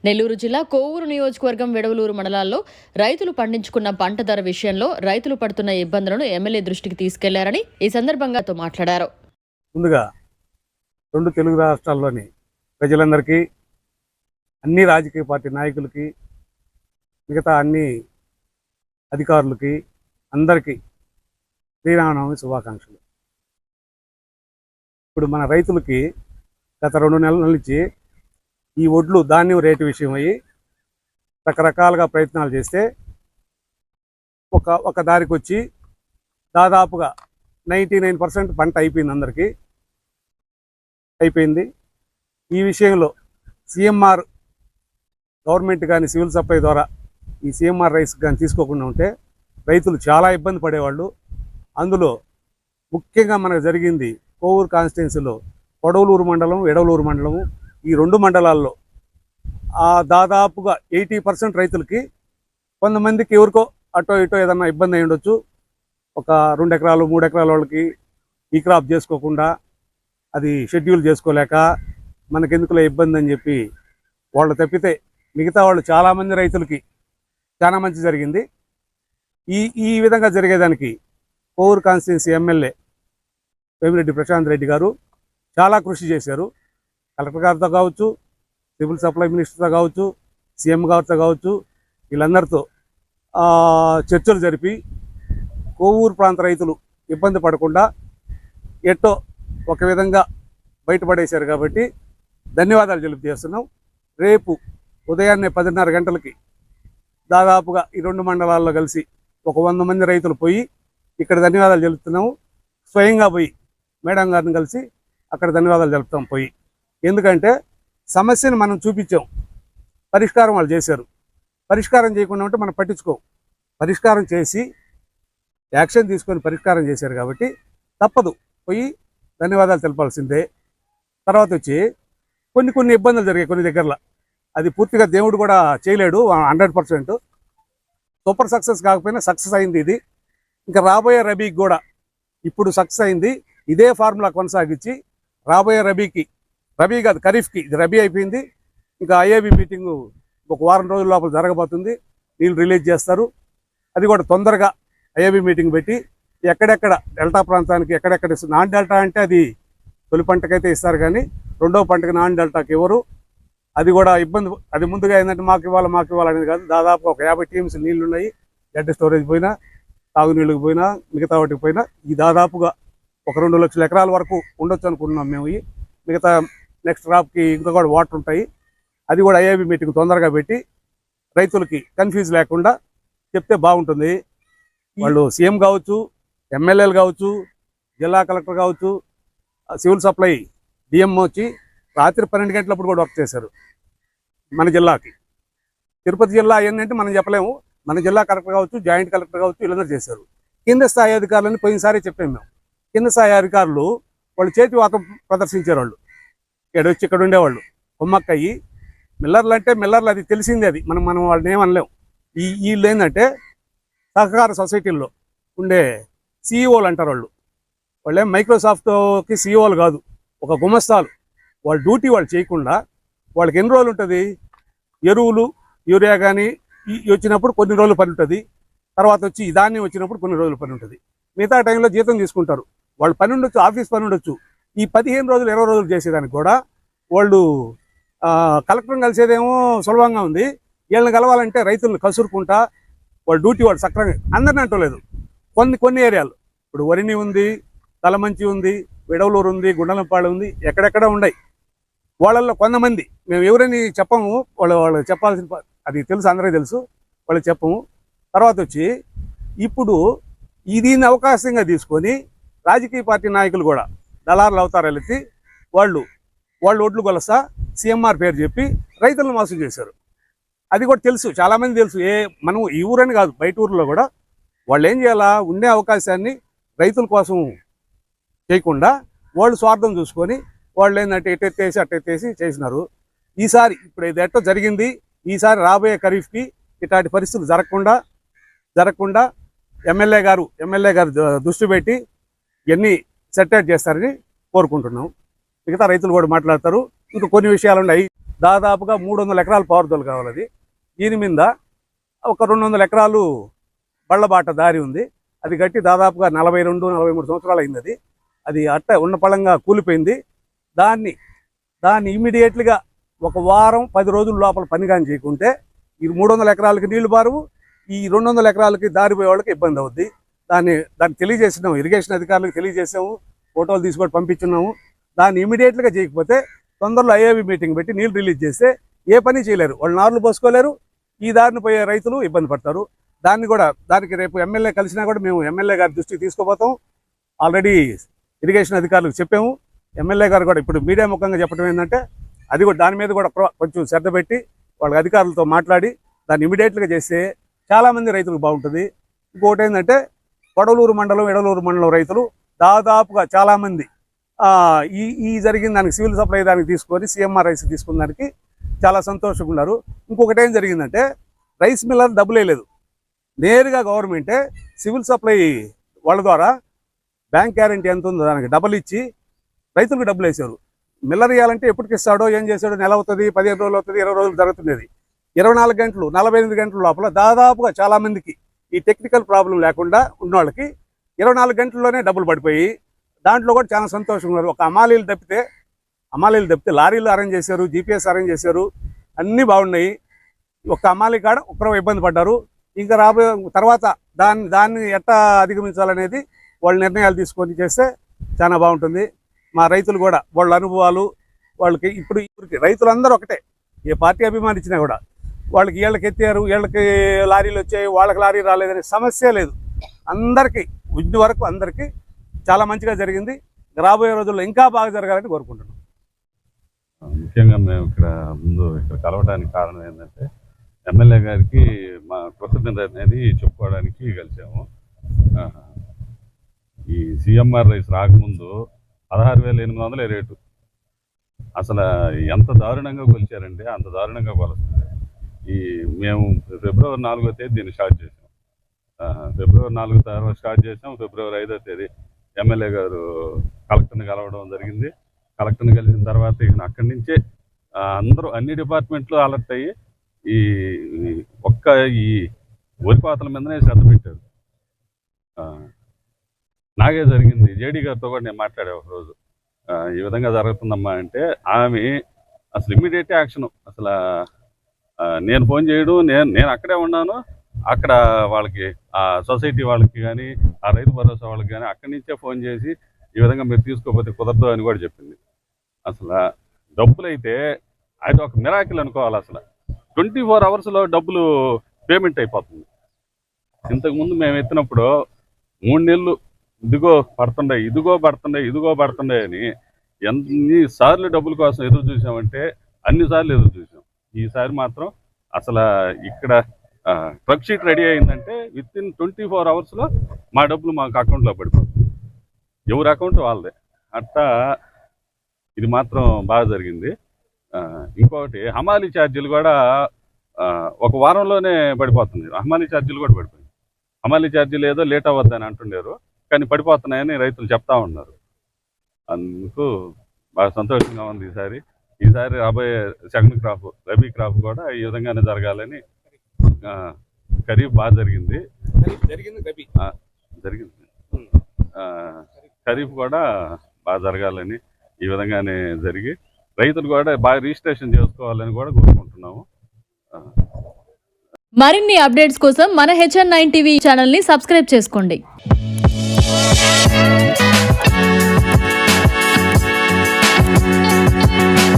నెల్లూరు జిల్లా కోవూరు నియోజకవర్గం వెడవలూరు మండలాల్లో రైతులు పండించుకున్న పంట ధర విషయంలో రైతులు పడుతున్న ఇబ్బందులను ఎమ్మెల్యే దృష్టికి తీసుకెళ్లారని ఈ సందర్భంగా మాట్లాడారు. ముందుగా రెండు తెలుగు రాష్ట్రాల్లోని ప్రజలందరికీ, అన్ని రాజకీయ పార్టీ నాయకులకి, మిగతా అన్ని అధికారులకి అందరికీ శ్రీరామనవమి శుభాకాంక్షలు. ఇప్పుడు మన రైతులకి గత 2 నెలల నుంచి ఈ ఒడ్లు ధాన్యం రేటు విషయమై రకరకాలుగా ప్రయత్నాలు చేస్తే ఒక దారికి వచ్చి దాదాపుగా 99% పంట అయిపోయింది, అందరికీ అయిపోయింది. ఈ విషయంలో సిఎంఆర్ గవర్నమెంట్ కానీ సివిల్ సప్లై ద్వారా ఈ సిఎంఆర్ రైస్ కానీ తీసుకోకుండా ఉంటే రైతులు చాలా ఇబ్బంది పడేవాళ్ళు. అందులో ముఖ్యంగా మనకు జరిగింది కోవూరు కాన్స్టిట్యున్సీలో కొడవలూరు మండలం, ఎడవలూరు మండలము, ఈ 2 మండలాల్లో దాదాపుగా 80% రైతులకి, కొంతమందికి ఎవరికో అటో ఇటో ఏదన్నా ఇబ్బంది అయి ఉండొచ్చు. ఒక 2 ఎకరాలు 3 ఎకరాల వాళ్ళకి ఈ క్రాప్ చేసుకోకుండా అది షెడ్యూల్ చేసుకోలేక మనకెందుకులే ఇబ్బంది అని చెప్పి వాళ్ళు తప్పితే మిగతా వాళ్ళు చాలామంది రైతులకి చాలా మంచి జరిగింది. ఈ విధంగా జరిగేదానికి కోవూరు కాన్స్టిట్యున్సీ ఎమ్మెల్యే వేమిరెడ్డి ప్రశాంత్ రెడ్డి గారు చాలా కృషి చేశారు. కలెక్టర్ గారితో కావచ్చు, సివిల్ సప్లై మినిస్టర్తో కావచ్చు, సీఎం గారితో కావచ్చు, వీళ్ళందరితో చర్చలు జరిపి కోవూరు ప్రాంత రైతులు ఇబ్బంది పడకుండా ఎట్టో ఒక విధంగా బయటపడేశారు. కాబట్టి ధన్యవాదాలు తెలియజేస్తున్నాం. రేపు ఉదయాన్నే 10:30 గంటలకి దాదాపుగా ఈ 2 మండలాల్లో కలిసి ఒక 100 మంది రైతులు పోయి ఇక్కడ ధన్యవాదాలు తెలుపుతున్నాము. స్వయంగా పోయి మేడం గారిని కలిసి అక్కడ ధన్యవాదాలు తెలుపుతాం పోయి. ఎందుకంటే సమస్యను మనం చూపించాం, పరిష్కారం వాళ్ళు చేశారు. పరిష్కారం చేయకుండా ఉంటే మనం పట్టించుకోం. పరిష్కారం చేసి యాక్షన్ తీసుకొని పరిష్కారం చేశారు కాబట్టి తప్పదు, పోయి ధన్యవాదాలు తెలపాల్సిందే. తర్వాత వచ్చి కొన్ని ఇబ్బందులు జరిగాయి కొన్ని దగ్గరలో. అది పూర్తిగా దేవుడు కూడా చేయలేడు 100%. సూపర్ సక్సెస్ కాకపోయినా సక్సెస్ అయింది ఇది. ఇంకా రాబోయే రబీకి కూడా ఇప్పుడు సక్సెస్ అయింది. ఇదే ఫార్ములా కొనసాగించి రాబోయే రబీ కాదు ఖరీఫ్కి, ఇది రబీ అయిపోయింది. ఇంకా ఐఏబీ మీటింగు ఒక వారం రోజుల లోపల జరగబోతుంది. నీళ్ళు రిలీజ్ చేస్తారు. అది కూడా తొందరగా ఐఏబీ మీటింగ్ పెట్టి ఎక్కడెక్కడ డెల్టా ప్రాంతానికి ఎక్కడెక్కడ ఇస్తారు. నాన్ డెల్టా అంటే అది తొలి పంటకైతే ఇస్తారు, కానీ 2వ పంటకి నాన్ డెల్టాకి ఇవ్వరు. అది కూడా ఇబ్బంది. అది ముందుగా ఏంటంటే మాకు ఇవ్వాలనేది కాదు. దాదాపు ఒక 50 టీమ్స్ నీళ్లు ఉన్నాయి. గడ్డ స్టోరేజ్ పోయినా, తాగునీళ్ళకి పోయినా, మిగతా వాటికి పోయినా ఈ దాదాపుగా ఒక 2 లక్షల ఎకరాల వరకు ఉండొచ్చు అనుకుంటున్నాం మేము. మిగతా నెక్స్ట్ క్రాప్కి ఇంకా కూడా వాటర్ ఉంటాయి. అది కూడా ఐఏబీ మీటింగ్ తొందరగా పెట్టి రైతులకి కన్ఫ్యూజ్ లేకుండా చెప్తే బాగుంటుంది. వాళ్ళు సీఎం కావచ్చు, ఎమ్మెల్యేలు కావచ్చు, జిల్లా కలెక్టర్ కావచ్చు, సివిల్ సప్లై డిఎం వచ్చి రాత్రి 12 గంటలప్పుడు కూడా వర్క్ చేశారు మన జిల్లాకి. తిరుపతి జిల్లా ఏంటంటే మనం చెప్పలేము. మన జిల్లా కలెక్టర్ కావచ్చు, జాయింట్ కలెక్టర్ కావచ్చు, వీళ్ళందరూ చేశారు. కింద స్థాయి అధికారులని పోయినసారి చెప్పాము మేము. కింద స్థాయి అధికారులు వాళ్ళు చేతివాతం ప్రదర్శించారు. వాళ్ళు ఇక్కడ ఉండేవాళ్ళు కొమ్మక్కయ్యి మిల్లర్లు అంటే మిల్లర్లు, అది తెలిసిందే. అది మనం వాళ్ళని ఏమనలేము. వీళ్ళు ఏంటంటే సహకార సొసైటీల్లో ఉండే సీఈఓలు అంటారు. వాళ్ళేం మైక్రోసాఫ్ట్కి సీఈఓలు కాదు, ఒక గుమస్తాలు. వాళ్ళ డ్యూటీ వాళ్ళు చేయకుండా వాళ్ళకి ఎన్ని రోజులు ఉంటుంది, ఎరువులు యూరియా కానీ వచ్చినప్పుడు కొన్ని రోజులు పని ఉంటుంది. తర్వాత వచ్చి ధాన్యం వచ్చినప్పుడు కొన్ని రోజులు పని ఉంటుంది. మిగతా టైంలో జీతం తీసుకుంటారు. వాళ్ళు పని ఉండొచ్చు, ఆఫీస్ పని ఉండొచ్చు. ఈ 15 రోజులు 20 రోజులు చేసేదానికి కూడా వాళ్ళు కలెక్టర్ని కలిసేదేమో సులభంగా ఉంది. వీళ్ళని కలవాలంటే రైతులను కసురుకుంటా వాళ్ళ డ్యూటీ వాళ్ళు సక్రమంగా అందరినీ అంటలేదు. కొన్ని ఏరియాలు ఇప్పుడు వరిని ఉంది, తలమంచి ఉంది, విడవలూరు ఉంది, గుండలంపాడు ఉంది, ఎక్కడెక్కడ ఉన్నాయి. వాళ్ళల్లో కొంతమంది మేము ఎవరని చెప్పము. వాళ్ళు చెప్పాల్సిన అది తెలుసు, అందరికీ తెలుసు, వాళ్ళు చెప్పము. తర్వాత వచ్చి ఇప్పుడు దీన్ని అవకాశంగా తీసుకొని రాజకీయ పార్టీ నాయకులు కూడా దళారులు అవతారాలు ఎత్తి వాళ్ళు ఒడ్లు కొలసా సిఎంఆర్ పేరు చెప్పి రైతులను మోసం చేశారు. అది కూడా తెలుసు, చాలామంది తెలుసు. మనం ఈ ఊరని కాదు, బయట ఊర్లో కూడా వాళ్ళు ఏం చేయాలా, ఉండే అవకాశాన్ని రైతుల కోసం చేయకుండా వాళ్ళు స్వార్థం చూసుకొని వాళ్ళు ఏంటంటే అట్టెత్తేసి చేసినారు. ఈసారి ఇప్పుడు ఇది ఎట్టో జరిగింది. ఈసారి రాబోయే ఖరీఫ్కి ఇట్లాంటి పరిస్థితులు జరగకుండా ఎమ్మెల్యే గారు దృష్టి పెట్టి ఇవన్నీ సెటిల్ చేస్తారని కోరుకుంటున్నాం. మిగతా రైతులు కూడా మాట్లాడతారు. ఇంకా కొన్ని విషయాలు ఉన్నాయి. దాదాపుగా 300 ఎకరాల పారుదల కావాలి. అది దీని మీద ఒక 200 ఎకరాలు బళ్ళబాట దారి ఉంది. అది కట్టి దాదాపుగా 42-43 సంవత్సరాలు అయింది. అది అట్ట ఉన్న పళంగా కూలిపోయింది. దాన్ని ఇమీడియట్లీగా ఒక వారం 10 రోజుల లోపల పని కానీ చేయకుంటే ఈ 300 ఎకరాలకి నీళ్లు బారువు, ఈ 200 ఎకరాలకి దారి పోయే వాళ్ళకి ఇబ్బంది అవుద్ది. దాన్ని తెలియజేసినాము, ఇరిగేషన్ అధికారులకు తెలియజేసాము, ఫోటోలు తీసుకొని పంపించున్నాము. దాన్ని ఇమీడియట్లీగా చేయకపోతే తొందరలో ఐఏబీ మీటింగ్ పెట్టి నీళ్లు రిలీజ్ చేస్తే ఏ పని చేయలేరు, వాళ్ళు నార్లు పోసుకోలేరు. ఈ దారిని పోయే రైతులు ఇబ్బంది పడతారు. దానికి రేపు ఎమ్మెల్యే కలిసినా కూడా మేము ఎమ్మెల్యే గారి దృష్టికి తీసుకుపోతాం. ఆల్రెడీ ఇరిగేషన్ అధికారులకు చెప్పాము. ఎమ్మెల్యే గారు కూడా ఇప్పుడు మీడియా ముఖంగా చెప్పడం ఏంటంటే అది కూడా దాని మీద కూడా కొంచెం శ్రద్ధ పెట్టి వాళ్ళ అధికారులతో మాట్లాడి దాన్ని ఇమీడియట్గా చేస్తే చాలామంది రైతులకు బాగుంటుంది. ఇంకొకటి ఏంటంటే కొడవలూరు మండలం, ఎడలూరు మండలం రైతులు దాదాపుగా చాలామంది ఈ జరిగిన దానికి సివిల్ సప్లై దానికి తీసుకొని సీఎంఆర్ రైస్ తీసుకున్న దానికి చాలా సంతోషంగా ఉన్నారు. ఇంకొకటి ఏం జరిగిందంటే రైస్ మిల్లర్ డబ్బులు వేయలేదు, నేరుగా గవర్నమెంటే సివిల్ సప్లై వాళ్ళ ద్వారా బ్యాంక్ గ్యారంటీ ఎంత ఉందో దానికి డబ్బులు ఇచ్చి రైతులకు డబ్బులు వేసారు. మిల్లర్ ఇవ్వాలంటే ఎప్పటికి ఇస్తాడో ఏం చేశాడో, నెల అవుతుంది, 15 రోజులు అవుతుంది, 20 రోజులు జరుగుతున్నది. 24 గంటలు 48 గంటల లోపల దాదాపుగా చాలామందికి ఈ టెక్నికల్ ప్రాబ్లం లేకుండా ఉన్న వాళ్ళకి 24 గంటల్లోనే డబ్బులు పడిపోయి దాంట్లో కూడా చాలా సంతోషంగా ఉన్నారు. ఒక అమాలీలు తప్పితే లారీలు అరేంజ్ చేశారు, జీపీఎస్ అరేంజ్ చేశారు, అన్నీ బాగున్నాయి. ఒక్క అమాలీ కాడ ఒక్కరో ఇబ్బంది పడ్డారు. ఇంకా రాబోయే తర్వాత దాన్ని ఎట్లా అధిగమించాలనేది వాళ్ళు నిర్ణయాలు తీసుకొని చేస్తే చాలా బాగుంటుంది. మా రైతులు కూడా వాళ్ళ అనుభవాలు వాళ్ళకి ఇప్పుడు రైతులందరూ ఒకటే, ఏ పార్టీ అభిమానించినా కూడా వాళ్ళకి వీళ్ళకి ఎత్తారు, వీళ్ళకి లారీలు వచ్చాయి, వాళ్ళకి లారీ రాలేదనే సమస్య లేదు. అందరికీ ఇది వరకు అందరికీ చాలా మంచిగా జరిగింది. రాబోయే రోజుల్లో ఇంకా బాగా జరగాలని కోరుకుంటున్నాం. ముఖ్యంగా మేము ఇక్కడ కలవడానికి కారణం ఏంటంటే ఎమ్మెల్యే గారికి మా కృతజ్ఞత అనేది చెప్పుకోవడానికి కలిసాము. ఈ సీఎంఆర్ రైస్ రాకముందు 16,800 రేటు. అసలు ఎంత దారుణంగా కొలిచారంటే అంత దారుణంగా కొలుస్తుంది. మేము ఫిబ్రవరి 4వ తేదీ దీన్ని స్టార్ట్ చేసాం. ఫిబ్రవరి 4 తర్వాత స్టార్ట్ చేసాం. ఫిబ్రవరి 5వ తేదీ ఎమ్మెల్యే గారు కలెక్టర్ని కలవడం జరిగింది. కలెక్టర్ని కలిసిన తర్వాత అక్కడి నుంచే అందరూ అన్ని డిపార్ట్మెంట్లు అలర్ట్ అయ్యి ఈ వరి కోతల మీదనే శ్రద్ధ పెట్టారు. నాగే జరిగింది. జేడీ గారితో కూడా నేను మాట్లాడే ఒకరోజు ఈ విధంగా జరుగుతుందమ్మా అంటే ఆమె అసలు ఇమ్మీడియట్ యాక్షన్. అసలు నేను ఫోన్ చేయడం, నేను అక్కడే ఉన్నాను. అక్కడ వాళ్ళకి ఆ సొసైటీ వాళ్ళకి కానీ ఆ రైతు భరోసా వాళ్ళకి కానీ అక్కడి నుంచే ఫోన్ చేసి ఈ విధంగా మీరు తీసుకోకపోతే కుదరదు అని కూడా చెప్పింది. అసలు డబ్బులు అయితే అది ఒక మిరాకిల్ అనుకోవాలి. అసలు 24 అవర్స్లో డబ్బులు పేమెంట్ అయిపోతుంది. ఇంతకుముందు మేము ఎత్తినప్పుడు 3 నెలలు ఇదిగో పడుతుండే అని ఎన్నిసార్లు డబ్బుల కోసం ఎదురు చూసామంటే అన్నిసార్లు ఎదురు చూసాం. ఈసారి మాత్రం అసలు ఇక్కడ ట్రక్ షీట్ రెడీ అయిందంటే విత్ ఇన్ 24 అవర్స్లో మా డబ్బులు మాకు అకౌంట్లో పడిపోతుంది. ఎవరి అకౌంట్ వాళ్ళదే. అట్టా ఇది మాత్రం బాగా జరిగింది. ఇంకొకటి హమాలీ ఛార్జీలు కూడా ఒక వారంలోనే పడిపోతుంది. హమాలీ ఛార్జీలు కూడా పడిపోయింది. హమాలీ ఛార్జీలు ఏదో లేట్ అవ్వద్దని అంటుండారు, కానీ పడిపోతున్నాయని రైతులు చెప్తా ఉన్నారు. అందుకు బాగా సంతోషంగా ఉంది. ఈసారి రాబోయే సెకండ్ క్రాప్, రబీ క్రాప్ కూడా ఈ విధంగానే జరగాలని. ఖరీఫ్ బాగా జరిగింది. ఖరీఫ్ కూడా బాగా జరగాలని ఈ విధంగానే జరిగి రైతులు కూడా బాగా రిజిస్ట్రేషన్ చేసుకోవాలని కూడా కోరుకుంటున్నాము. మరిన్ని అప్డేట్స్ కోసం మన HN9 టీవీ ఛానల్ని సబ్స్క్రైబ్ చేసుకోండి.